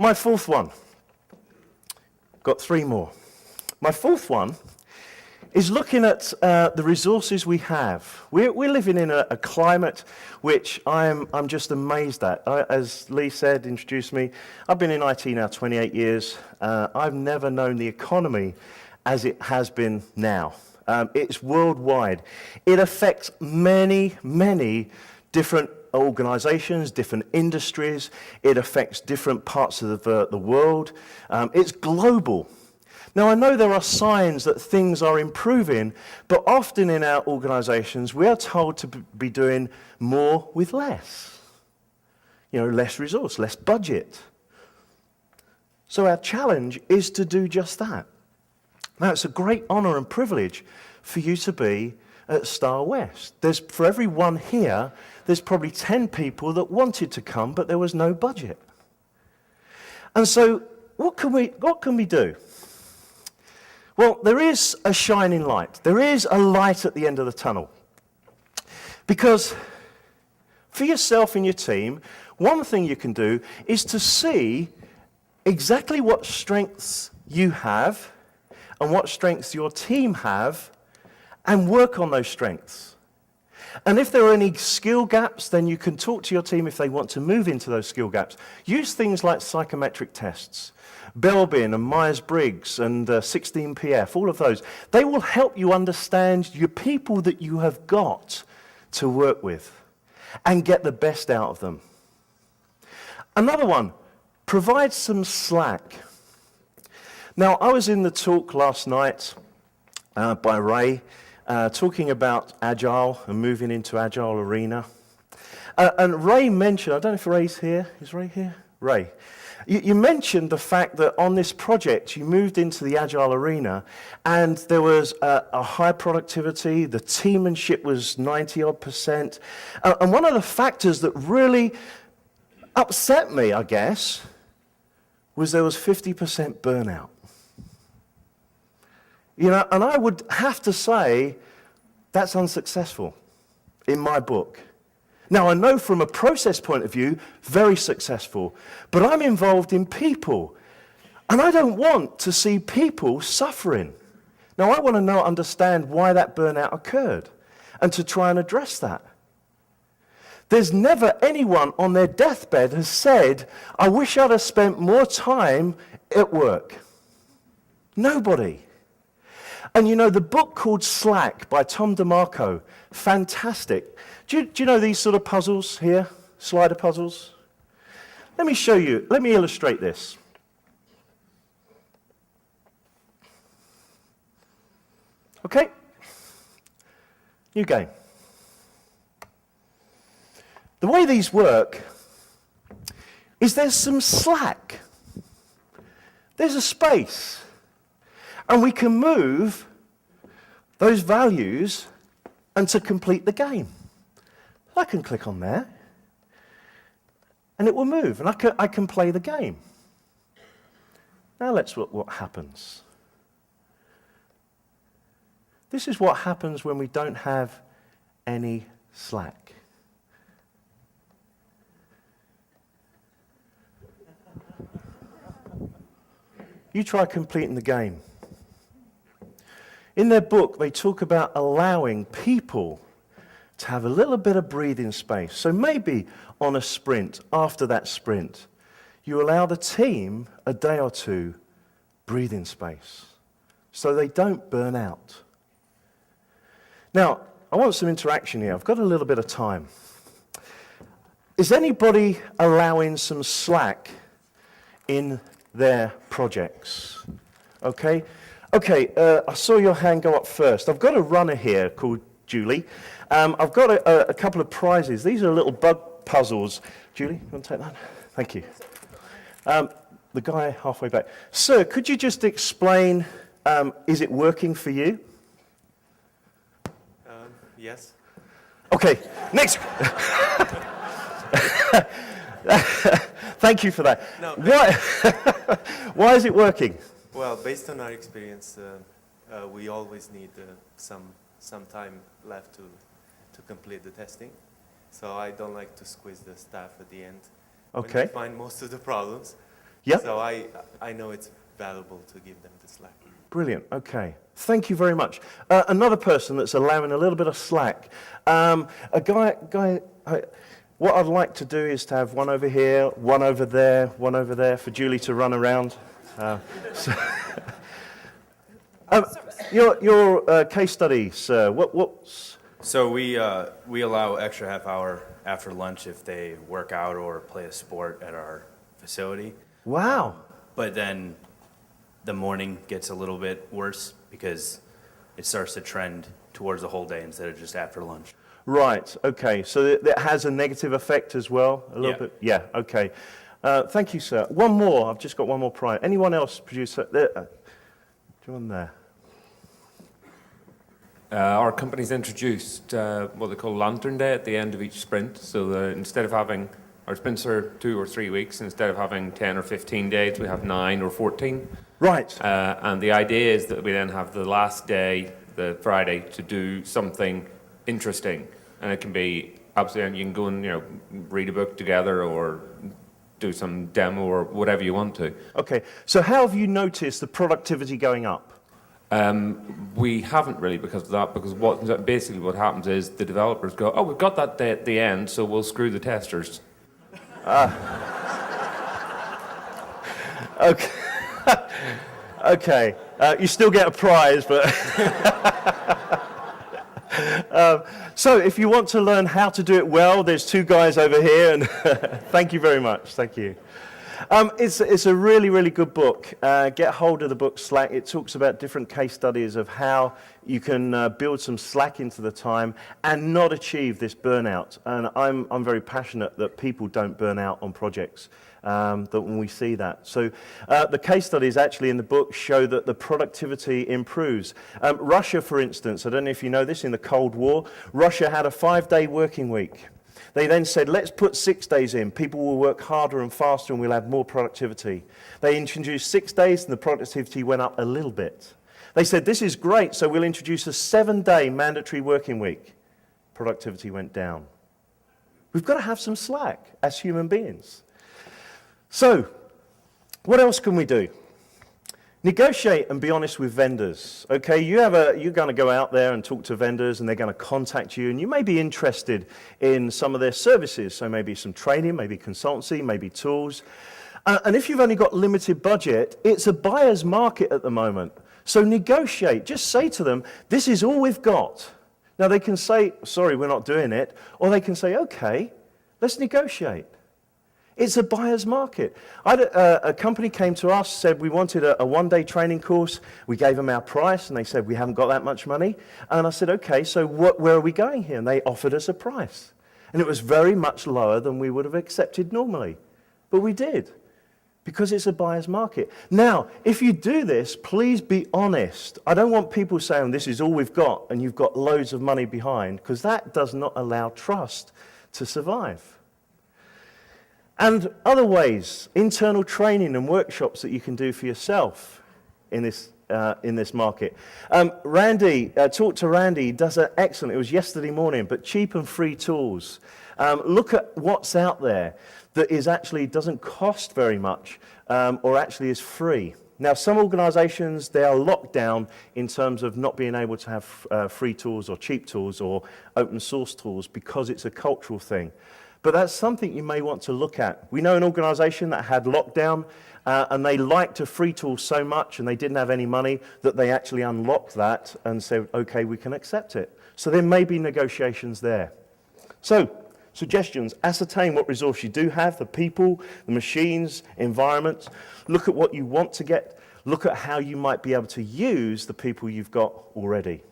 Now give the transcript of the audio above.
My fourth one. Got three more. My fourth one is looking at the resources we have. We're living in a climate which I'm just amazed at. As Lee said, introduced me, I've been in IT now 28 years. I've never known the economy as it has been now. It's worldwide. It affects many, many different organizations, different industries. It affects different parts of the world. It's global. Now, I know there are signs that things are improving, but often in our organizations, we are told to be doing more with less. You know, less resource, less budget. So our challenge is to do just that. Now, it's a great honor and privilege for you to be at Star West. For every one here, there's probably 10 people that wanted to come, but there was no budget. And so, what can we do? Well, there is a shining light. There is a light at the end of the tunnel. Because for yourself and your team, one thing you can do is to see exactly what strengths you have and what strengths your team have and work on those strengths. And if there are any skill gaps, then you can talk to your team if they want to move into those skill gaps. Use things like psychometric tests. Belbin and Myers-Briggs and 16PF, all of those. They will help you understand your people that you have got to work with and get the best out of them. Another one, provide some slack. Now, I was in the talk last night by Ray, talking about Agile and moving into Agile arena. And Ray mentioned, I don't know if Ray's here. Is Ray here? Ray. You mentioned the fact that on this project you moved into the Agile arena and there was a high productivity, the teammanship was 90-odd%. And one of the factors that really upset me, I guess, was there was 50% burnout. You know, and I would have to say that's unsuccessful in my book. Now, I know from a process point of view, very successful, but I'm involved in people, and I don't want to see people suffering. Now, I want to understand why that burnout occurred, and to try and address that. There's never anyone on their deathbed has said, I wish I'd have spent more time at work. Nobody. And you know, the book called Slack by Tom DeMarco, fantastic. Do you know these sort of puzzles here, slider puzzles? Let me show you, let me illustrate this. Okay, new game. The way these work is there's some slack. There's a space. And we can move those values and to complete the game. I can click on there, and it will move, and I can play the game. Now let's look what happens. This is what happens when we don't have any slack. You try completing the game. In their book, they talk about allowing people to have a little bit of breathing space. So maybe on a sprint, after that sprint, you allow the team a day or two breathing space so they don't burn out. Now, I want some interaction here. I've got a little bit of time. Is anybody allowing some slack in their projects? Okay. I saw your hand go up first. I've got a runner here called Julie. I've got a couple of prizes. These are little bug puzzles. Julie, you want to take that? Thank you. The guy halfway back. Sir, could you just explain, is it working for you? Yes. Okay, next. Thank you for that. No. Why is it working? Well, based on our experience, we always need some time left to complete the testing. So I don't like to squeeze the staff at the end. Okay. When we find most of the problems. Yeah. So I know it's valuable to give them the slack. Brilliant. Okay. Thank you very much. Another person that's allowing a little bit of slack. A guy. What I'd like to do is to have one over here, one over there for Julie to run around. So your case study, sir. What's So we allow extra half hour after lunch if they work out or play a sport at our facility. wow. But then the morning gets a little bit worse because it starts to trend towards the whole day instead of just after lunch. Right, okay. So that has a negative effect as well, a little Yeah. bit? Yeah, okay. Thank you, sir. One more. I've just got one more prior. Anyone else, producer? Do you want there? Our company's introduced what they call Lantern Day at the end of each sprint. So instead of having our sprints are 2 or 3 weeks, instead of having 10 or 15 days, we have 9 or 14. Right. And the idea is that we then have the last day, the Friday, to do something interesting. And it can be absolutely, you can go and read a book together or do some demo or whatever you want to. Okay. So how have you noticed the productivity going up? We haven't really because of that, because what happens is the developers go, oh, we've got that day at the end, so we'll screw the testers. Okay. Okay. You still get a prize, but... So if you want to learn how to do it well, there's 2 guys over here, and thank you very much. Thank you. It's a really, really good book. Get hold of the book Slack. It talks about different case studies of how you can build some slack into the time and not achieve this burnout. And I'm very passionate that people don't burn out on projects, that when we see that. So the case studies actually in the book show that the productivity improves. Russia, for instance, I don't know if you know this, in the Cold War, Russia had a 5-day working week. They then said, let's put 6 days in. People will work harder and faster and we'll have more productivity. They introduced 6 days and the productivity went up a little bit. They said, this is great, so we'll introduce a 7-day mandatory working week. Productivity went down. We've got to have some slack as human beings. So, what else can we do? Negotiate and be honest with vendors. Okay, you're going to go out there and talk to vendors and they're going to contact you and you may be interested in some of their services. So maybe some training, maybe consultancy, maybe tools. And if you've only got limited budget, it's a buyer's market at the moment. So negotiate. Just say to them, this is all we've got. Now they can say, sorry, we're not doing it. Or they can say, okay, let's negotiate. It's a buyer's market. A company came to us, said we wanted a 1-day training course. We gave them our price, and they said, we haven't got that much money. And I said, okay, so where are we going here? And they offered us a price. And it was very much lower than we would have accepted normally. But we did, because it's a buyer's market. Now, if you do this, please be honest. I don't want people saying, this is all we've got, and you've got loads of money behind, because that does not allow trust to survive. And other ways, internal training and workshops that you can do for yourself in this market. Randy, talk to Randy, he does an excellent, it was yesterday morning, but cheap and free tools. Look at what's out there that is actually doesn't cost very much or actually is free. Now, some organizations, they are locked down in terms of not being able to have free tools or cheap tools or open source tools because it's a cultural thing. But that's something you may want to look at. We know an organization that had lockdown and they liked a free tool so much and they didn't have any money that they actually unlocked that and said, okay, we can accept it. So there may be negotiations there. So, suggestions, ascertain what resource you do have, the people, the machines, environments. Look at what you want to get. Look at how you might be able to use the people you've got already.